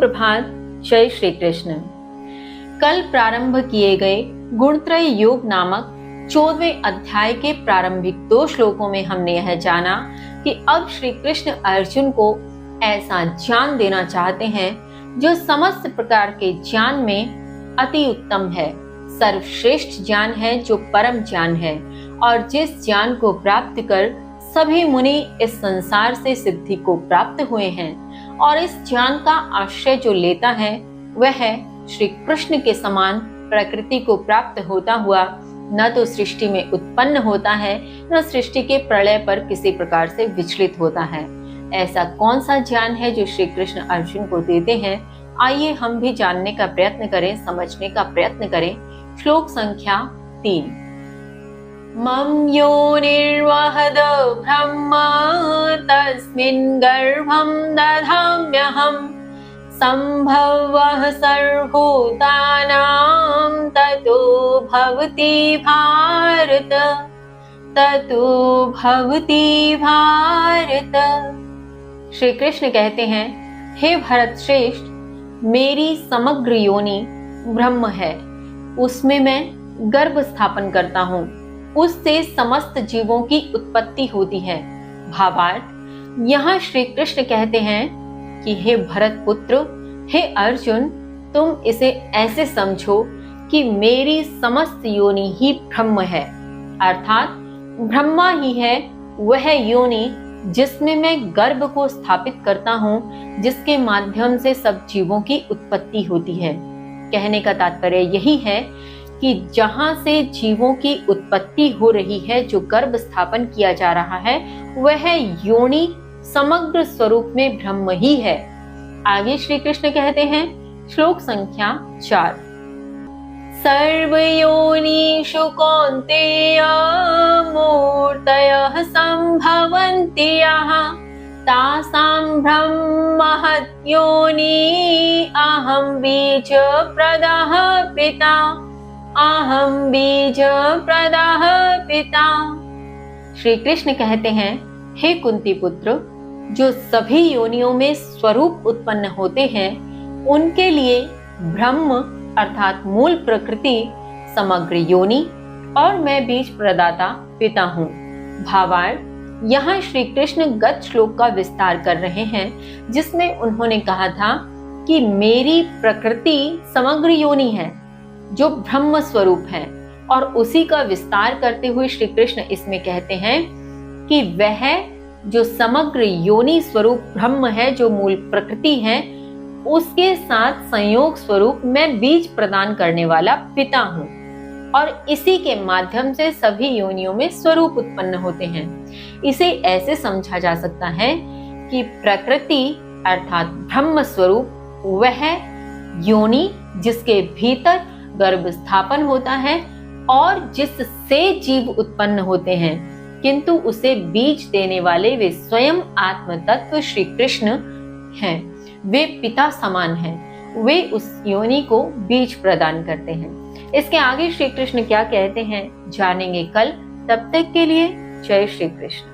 सुप्रभात। जय श्री कृष्ण। कल प्रारंभ किए गए गुणत्रय योग नामक 14वें अध्याय के प्रारंभिक 2 श्लोकों में हमने यह जाना कि अब श्री कृष्ण अर्जुन को ऐसा ज्ञान देना चाहते हैं जो समस्त प्रकार के ज्ञान में अति उत्तम है, सर्वश्रेष्ठ ज्ञान है, जो परम ज्ञान है और जिस ज्ञान को प्राप्त कर सभी मुनि इस संसार से सिद्धि को प्राप्त हुए हैं। और इस ज्ञान का आश्रय जो लेता है वह है श्री कृष्ण के समान प्रकृति को प्राप्त होता हुआ न तो सृष्टि में उत्पन्न होता है न सृष्टि के प्रलय पर किसी प्रकार से विचलित होता है। ऐसा कौन सा ज्ञान है जो श्री कृष्ण अर्जुन को देते हैं? आइए हम भी जानने का प्रयत्न करें, समझने का प्रयत्न करें। श्लोक संख्या 3। मम योनिर्वहद ब्रह्म तस्मिन् गर्भं दधाम्यहम् सम्भवः सर्वभूतानां ततो भवति भारत, ततो भवति भारत। श्री कृष्ण कहते हैं, हे भरत श्रेष्ठ, मेरी समग्र योनि ब्रह्म है, उसमें मैं गर्भ स्थापन करता हूँ, उससे समस्त जीवों की उत्पत्ति होती है। भावार्थ, यहाँ श्री कृष्ण कहते हैं कि हे भरत पुत्र, हे अर्जुन, तुम इसे ऐसे समझो कि मेरी समस्त योनि ही ब्रह्म है, अर्थात ब्रह्मा ही है वह योनि जिसमें मैं गर्भ को स्थापित करता हूँ, जिसके माध्यम से सब जीवों की उत्पत्ति होती है। कहने का तात्पर्य यही है कि जहां से जीवों की उत्पत्ति हो रही है, जो गर्भ स्थापन किया जा रहा है, वह योनि समग्र स्वरूप में ब्रह्म ही है। आगे श्री कृष्ण कहते हैं, श्लोक संख्या 4। सर्वयोनिषु कौन्तेय मूर्तयः सम्भवन्ति यः तासां ब्रह्महत् योनि अहं बीजप्रदः पिता, अहं बीजप्रदः पिता। श्री कृष्ण कहते हैं, हे कुंती पुत्र, जो सभी योनियों में स्वरूप उत्पन्न होते हैं उनके लिए ब्रह्म अर्थात मूल प्रकृति समग्र योनि और मैं बीज प्रदाता पिता हूँ। भावार्थ, यहाँ श्री कृष्ण गत श्लोक का विस्तार कर रहे हैं जिसमें उन्होंने कहा था कि मेरी प्रकृति समग्र योनि है जो ब्रह्म स्वरूप है, और उसी का विस्तार करते हुए श्री कृष्ण इसमें कहते हैं कि वह जो समग्र योनि स्वरूप ब्रह्म है, जो मूल प्रकृति है, उसके साथ संयोग स्वरूप मैं बीज प्रदान करने वाला पिता हूँ और इसी के माध्यम से सभी योनियों में स्वरूप उत्पन्न होते हैं। इसे ऐसे समझा जा सकता है कि प्रकृति अर्थात ब्रह्म स्वरूप वह योनि जिसके भीतर गर्भ स्थापन होता है और जिससे जीव उत्पन्न होते हैं, किंतु उसे बीज देने वाले वे स्वयं आत्म तत्व श्री कृष्ण हैं। वे पिता समान हैं, वे उस योनि को बीज प्रदान करते हैं। इसके आगे श्री कृष्ण क्या कहते हैं जानेंगे कल। तब तक के लिए जय श्री कृष्ण।